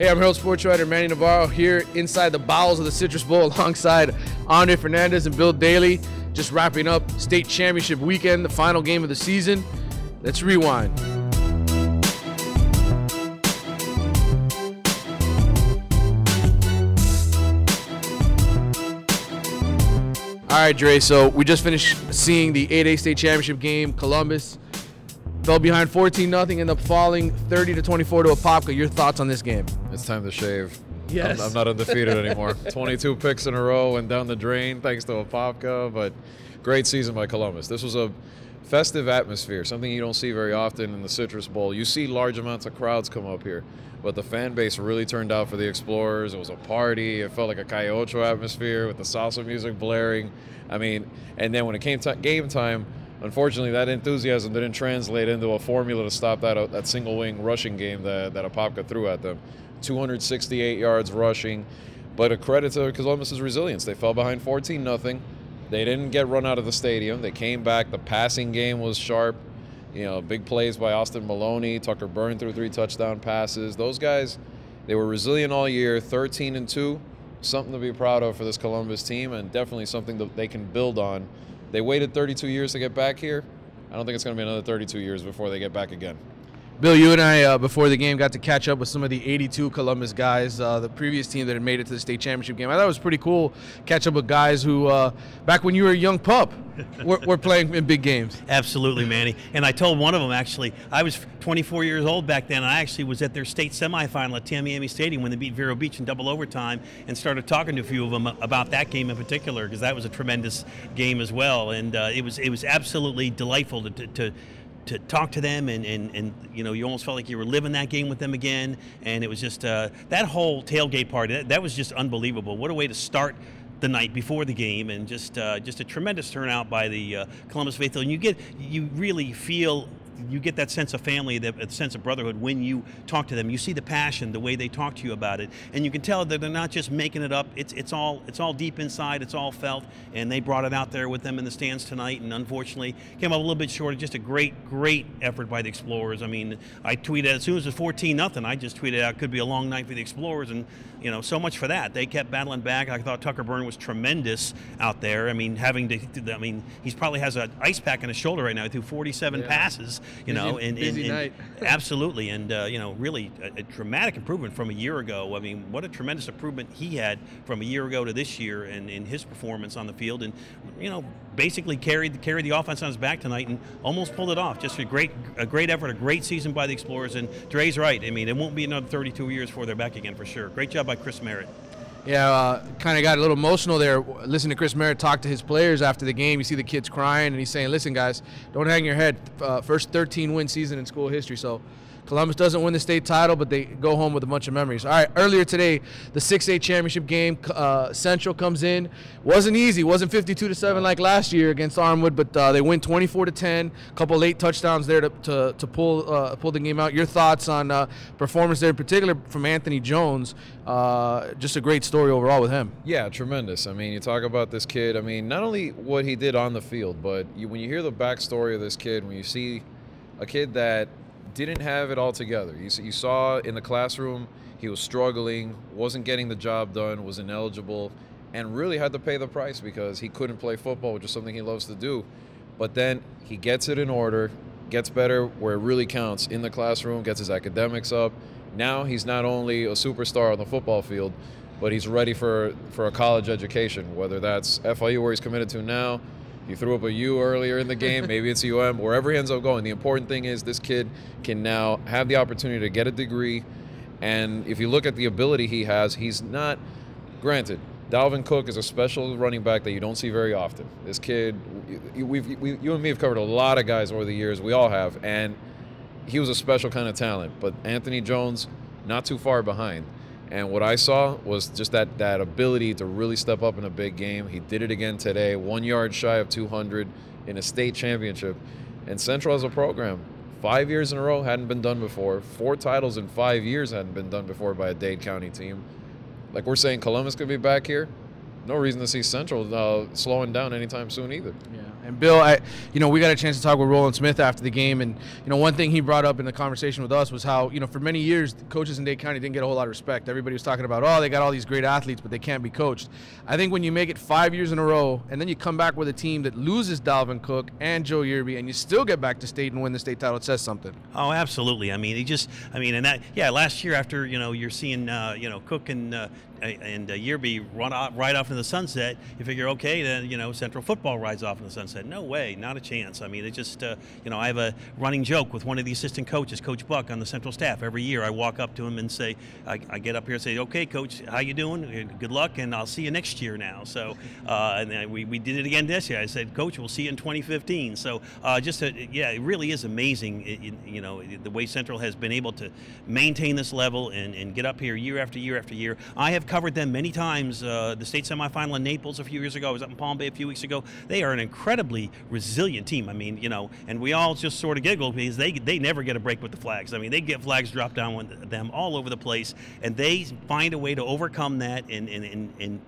Hey, I'm Herald sports writer Manny Navarro here inside the bowels of the Citrus Bowl alongside Fernandez and Bill Daley, just wrapping up state championship weekend, the final game of the season. Let's rewind. All right, Dre, so we just finished seeing the 8A state championship game. Columbus fell behind 14-0, ended up falling 30-24 to Apakka. Your thoughts on this game? It's time to shave. Yes. I'm not undefeated anymore. 22 picks in a row went down the drain thanks to Apakka, but great season by Columbus. This was a festive atmosphere, something you don't see very often in the Citrus Bowl. You see large amounts of crowds come up here, but the fan base really turned out for the Explorers. It was a party. It felt like a Cayocho atmosphere with the salsa music blaring. I mean, and then when it came game time, unfortunately, that enthusiasm didn't translate into a formula to stop that single-wing rushing game that Apakka threw at them. 268 yards rushing, but a credit to Columbus's resilience. They fell behind 14-0. They didn't get run out of the stadium. They came back. The passing game was sharp. You know, big plays by Austin Maloney. Tucker Byrne threw 3 touchdown passes. Those guys, they were resilient all year, 13-2. Something to be proud of for this Columbus team, and definitely something that they can build on. They waited 32 years to get back here. I don't think it's going to be another 32 years before they get back again. Bill, you and I, before the game, got to catch up with some of the 82 Columbus guys, the previous team that had made it to the state championship game. I thought it was pretty cool catch up with guys who, back when you were a young pup, were playing in big games. Absolutely, Manny. And I told one of them, actually, I was 24 years old back then. I actually was at their state semifinal at Tamiami Stadium when they beat Vero Beach in double overtime, and started talking to a few of them about that game in particular, because that was a tremendous game as well. And it was absolutely delightful to talk to them, and you know, you almost felt like you were living that game with them again. And it was just that whole tailgate party, that was just unbelievable. What a way to start the night before the game, and just a tremendous turnout by the Columbus faithful. And you really feel, you get that sense of family, that sense of brotherhood when you talk to them. You see the passion, the way they talk to you about it, and you can tell that they're not just making it up. It's all deep inside. It's all felt, and they brought it out there with them in the stands tonight. And unfortunately, came up a little bit short. Just a great effort by the Explorers. I mean, I tweeted as soon as it was 14-0. I just tweeted out, could be a long night for the Explorers, and you know, so much for that. They kept battling back. I thought Tucker Byrne was tremendous out there. I mean, he's probably has an ice pack on his shoulder right now. He threw 47 passes. You know, busy night. Absolutely, and you know, really a dramatic improvement from a year ago. I mean, what a tremendous improvement he had from a year ago to this year, and in his performance on the field, and you know, basically carried the offense on his back tonight and almost pulled it off. Just a great effort, a great season by the Explorers. And Dre's right. I mean, it won't be another 32 years before they're back again for sure. Great job by Chris Merritt. Yeah, kind of got a little emotional there listening to Chris Merritt talk to his players after the game. You see the kids crying, and he's saying, listen, guys, don't hang your head. First 13-win season in school history. So Columbus doesn't win the state title, but they go home with a bunch of memories. All right, earlier today, the 6A championship game, Central comes in. Wasn't easy. Wasn't 52-7 like last year against Armwood, but they win 24-10. A couple late touchdowns there to pull the game out. Your thoughts on performance there, in particular from Anthony Jones? Just a great story overall with him. Yeah, tremendous. I mean, you talk about this kid. I mean, not only what he did on the field, but when you hear the backstory of this kid, when you see a kid that didn't have it all together. You saw in the classroom he was struggling, wasn't getting the job done, was ineligible, and really had to pay the price because he couldn't play football, which is something he loves to do. But then he gets it in order, gets better where it really counts in the classroom, gets his academics up. Now he's not only a superstar on the football field, but he's ready for a college education, whether that's FIU where he's committed to now. He threw up a U earlier in the game. Maybe it's UM. Wherever he ends up going, the important thing is this kid can now have the opportunity to get a degree. And if you look at the ability he has, he's not – granted, Dalvin Cook is a special running back that you don't see very often. This kid – you and me have covered a lot of guys over the years. We all have. And he was a special kind of talent. But Anthony Jones, not too far behind. And what I saw was just that ability to really step up in a big game. He did it again today, 1 yard shy of 200 in a state championship. And Central as a program, 5 years in a row, hadn't been done before. 4 titles in 5 years hadn't been done before by a Dade County team. Like we're saying, Columbus could be back here. no reason to see Central slowing down anytime soon either. Yeah. And Bill, we got a chance to talk with Roland Smith after the game, and one thing he brought up in the conversation with us was how for many years coaches in Dade County didn't get a whole lot of respect. Everybody was talking about, oh, they got all these great athletes, but they can't be coached. I think when you make it 5 years in a row, and then you come back with a team that loses Dalvin Cook and Joe Yerby, and you still get back to state and win the state title, it says something. Oh, absolutely. I mean, last year after you're seeing Cook and Yerby run right off into the sunset, you figure, okay, then Central football rides off in the sunset. No way, not a chance. I mean, it just I have a running joke with one of the assistant coaches, Coach Buck, on the Central staff. Every year I walk up to him and say, I get up here and say, okay, Coach, how you doing? Good luck, and I'll see you next year now. So and then we did it again this year. I said, Coach, we'll see you in 2015. So it really is amazing. The way Central has been able to maintain this level and get up here year after year after year. I have covered them many times. The state semifinal in Naples a few years ago. I was up in Palm Bay a few weeks ago. They are an incredibly resilient team. I mean, and we all just sort of giggle because they never get a break with the flags. I mean, they get flags dropped down on them all over the place, and they find a way to overcome that and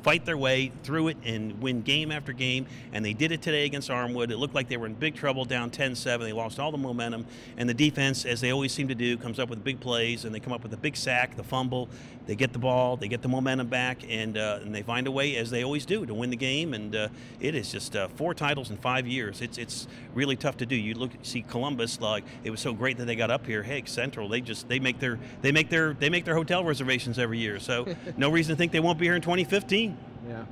fight their way through it and win game after game. And they did it today against Armwood. It looked like they were in big trouble, down 10-7. They lost all the momentum, and the defense, as they always seem to do, comes up with big plays, and they come up with a big sack, the fumble. They get the ball, they get the momentum back, and they find a way, as they always do, to win the game. And it is just 4 titles in 5 years. It's really tough to do. You see Columbus, like, it was so great that they got up here. Hey, Central, they make their hotel reservations every year. So no reason to think they won't be here in 2015. Yeah.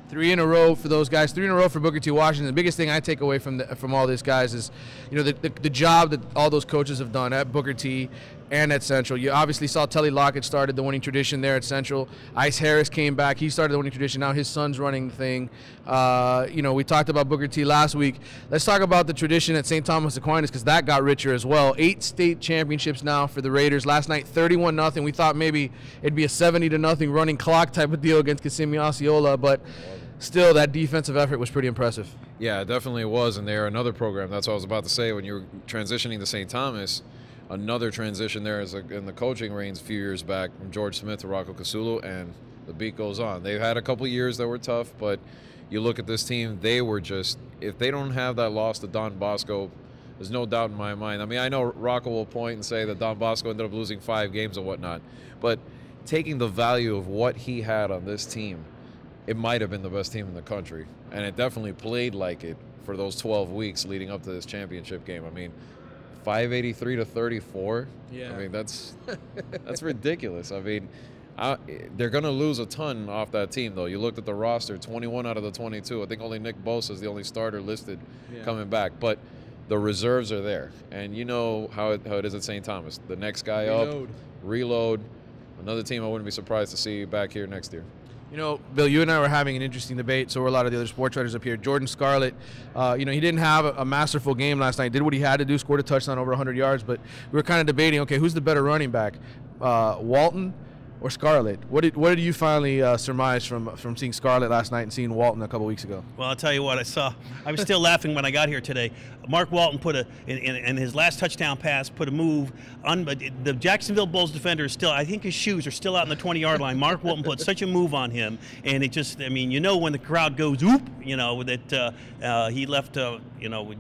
3 in a row for those guys. 3 in a row for Booker T. Washington. The biggest thing I take away from all this, guys, is the job that all those coaches have done at Booker T. and at Central. You obviously saw Telly Lockett started the winning tradition there at Central. Ice Harris came back. He started the winning tradition. Now his son's running the thing. We talked about Booker T. last week. Let's talk about the tradition at St. Thomas Aquinas, because that got richer as well. 8 state championships now for the Raiders. Last night, 31-0. We thought maybe it'd be a 70-0 running clock type of deal against Kissimmee Osceola, but still, that defensive effort was pretty impressive. Yeah, it definitely was, and they're another program. That's what I was about to say. When you were transitioning to St. Thomas, another transition there is in the coaching reins a few years back from George Smith to Rocco Casulu, and the beat goes on. They've had a couple of years that were tough, but you look at this team, they were just, if they don't have that loss to Don Bosco, there's no doubt in my mind. I mean, I know Rocco will point and say that Don Bosco ended up losing 5 games and whatnot, but taking the value of what he had on this team, it might have been the best team in the country, and it definitely played like it for those 12 weeks leading up to this championship game. I mean, 583-34. Yeah. I mean, that's ridiculous. I mean, they're going to lose a ton off that team, though. You looked at the roster, 21 out of the 22. I think only Nick Bosa is the only starter listed coming back, but the reserves are there, and you know how it is at St. Thomas. The next guy reload. Another team I wouldn't be surprised to see back here next year. Bill, you and I were having an interesting debate, so were a lot of the other sports writers up here. Jordan Scarlett, he didn't have a masterful game last night. Did what he had to do, scored a touchdown over 100 yards, but we were kind of debating, okay, who's the better running back, Walton or Scarlett? What did you finally surmise from seeing Scarlett last night and seeing Walton a couple weeks ago? Well, I'll tell you what I saw. I was still laughing when I got here today. Mark Walton put in his last touchdown pass, put a move. The Jacksonville Bulls defender is still, I think his shoes are still out on the 20-yard line. Mark Walton put such a move on him, and it just, I mean, when the crowd goes, oop, that he left,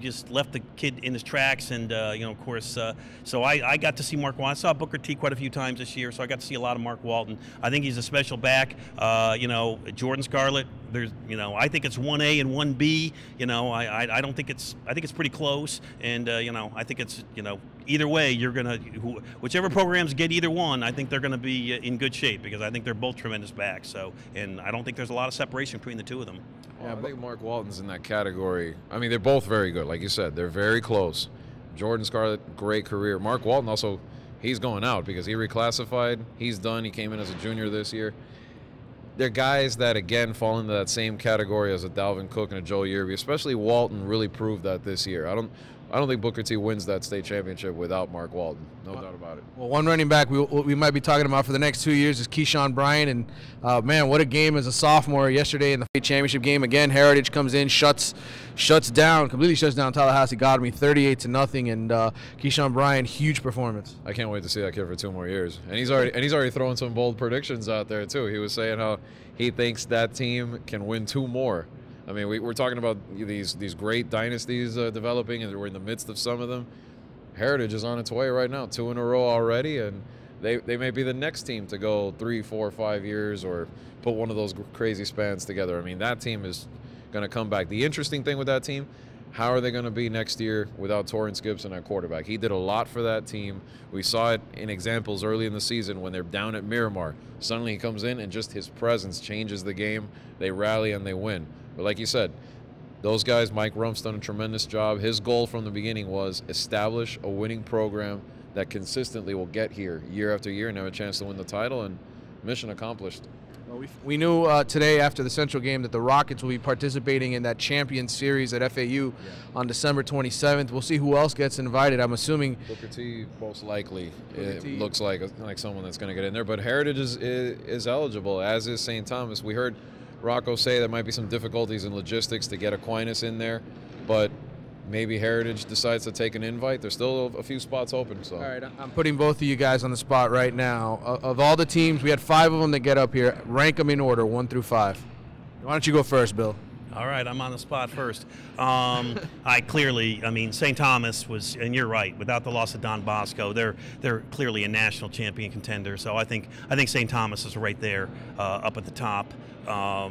just left the kid in his tracks, and, of course, so I got to see Mark Walton. I saw Booker T quite a few times this year, so I got to see a lot of Mark Walton. I think he's a special back. Jordan Scarlett, I think it's 1A and 1B. I don't think I think it's pretty close, and I think it's either way you're gonna, whichever programs get either one, I think they're gonna be in good shape, because I think they're both tremendous backs. So, and I don't think there's a lot of separation between the two of them. Well, I think Mark Walton's in that category. I mean, they're both very good, like you said. They're very close. Jordan Scarlett, great career. Mark Walton also, he's going out because he reclassified. He's done. He came in as a junior this year. They're guys that, again, fall into that same category as a Dalvin Cook and a Joe Yerby. Especially Walton really proved that this year. I don't think Booker T wins that state championship without Mark Walton. No doubt about it. Well, one running back we might be talking about for the next 2 years is Keyshawn Bryant. And, man, what a game as a sophomore yesterday in the state championship game. Again, Heritage comes in, completely shuts down Tallahassee Godemy 38-0. And Keyshawn Bryant, huge performance. I can't wait to see that kid for 2 more years. And he's already throwing some bold predictions out there, too. He was saying how he thinks that team can win 2 more. I mean, we're talking about these great dynasties developing, and we're in the midst of some of them. Heritage is on its way right now, 2 in a row already, and they may be the next team to go 3, 4, 5 years or put one of those crazy spans together. I mean, that team is going to come back. The interesting thing with that team, how are they going to be next year without Torrance Gibson at quarterback? He did a lot for that team. We saw it in examples early in the season when they're down at Miramar. Suddenly he comes in and just his presence changes the game. They rally and they win. But like you said, those guys, Mike Rump's done a tremendous job. His goal from the beginning was establish a winning program that consistently will get here year after year and have a chance to win the title, and mission accomplished. Well, we knew today after the Central game that the Rockets will be participating in that Champions Series at FAU on December 27th. We'll see who else gets invited. I'm assuming Booker T most likely. It looks like someone that's going to get in there. But Heritage is eligible, as is St. Thomas. We heard Rocco say there might be some difficulties in logistics to get Aquinas in there, but maybe Heritage decides to take an invite. There's still a few spots open. So. All right, I'm putting both of you guys on the spot right now. Of all the teams, we had 5 of them that get up here. Rank them in order, 1 through 5. Why don't you go first, Bill? All right, I'm on the spot first. St. Thomas was, and you're right, without the loss of Don Bosco, they're clearly a national champion contender. So I think St. Thomas is right there up at the top. I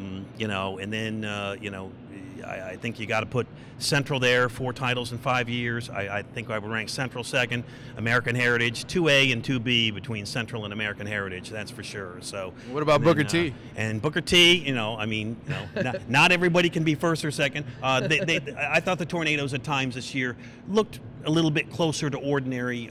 think you got to put Central there, 4 titles in 5 years. I think I would rank Central second, American Heritage 2A and 2B between Central and American Heritage. That's for sure. So what about Booker T? And Booker T, not everybody can be first or second. I thought the Tornadoes at times this year looked a little bit closer to ordinary.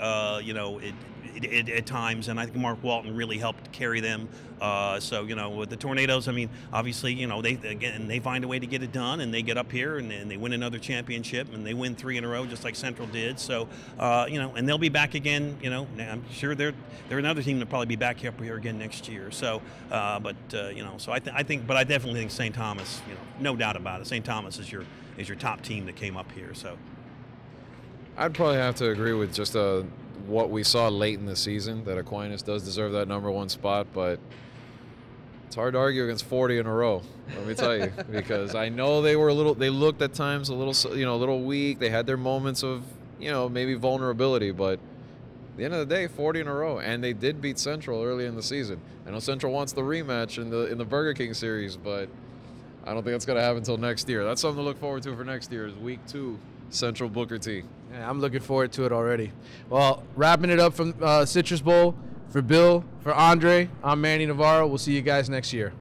At times, and I think Mark Walton really helped carry them. With the Tornadoes, obviously, they find a way to get it done, and they get up here and they win another championship, and they win 3 in a row, just like Central did. So, and they'll be back again. I'm sure they're another team that'll probably be back up here again next year. So, I definitely think St. Thomas, no doubt about it. St. Thomas is your top team that came up here. So, I'd probably have to agree with just what we saw late in the season, that Aquinas does deserve that #1 spot, but it's hard to argue against 40 in a row, let me tell you, because I know they looked at times a little weak. They had their moments of, maybe vulnerability, but at the end of the day, 40 in a row, and they did beat Central early in the season. I know Central wants the rematch in the Burger King series, but I don't think that's going to happen until next year. That's something to look forward to for next year, is week 2, Central Booker T. Yeah, I'm looking forward to it already. Well, wrapping it up from Citrus Bowl, for Bill, for Andre, I'm Manny Navarro. We'll see you guys next year.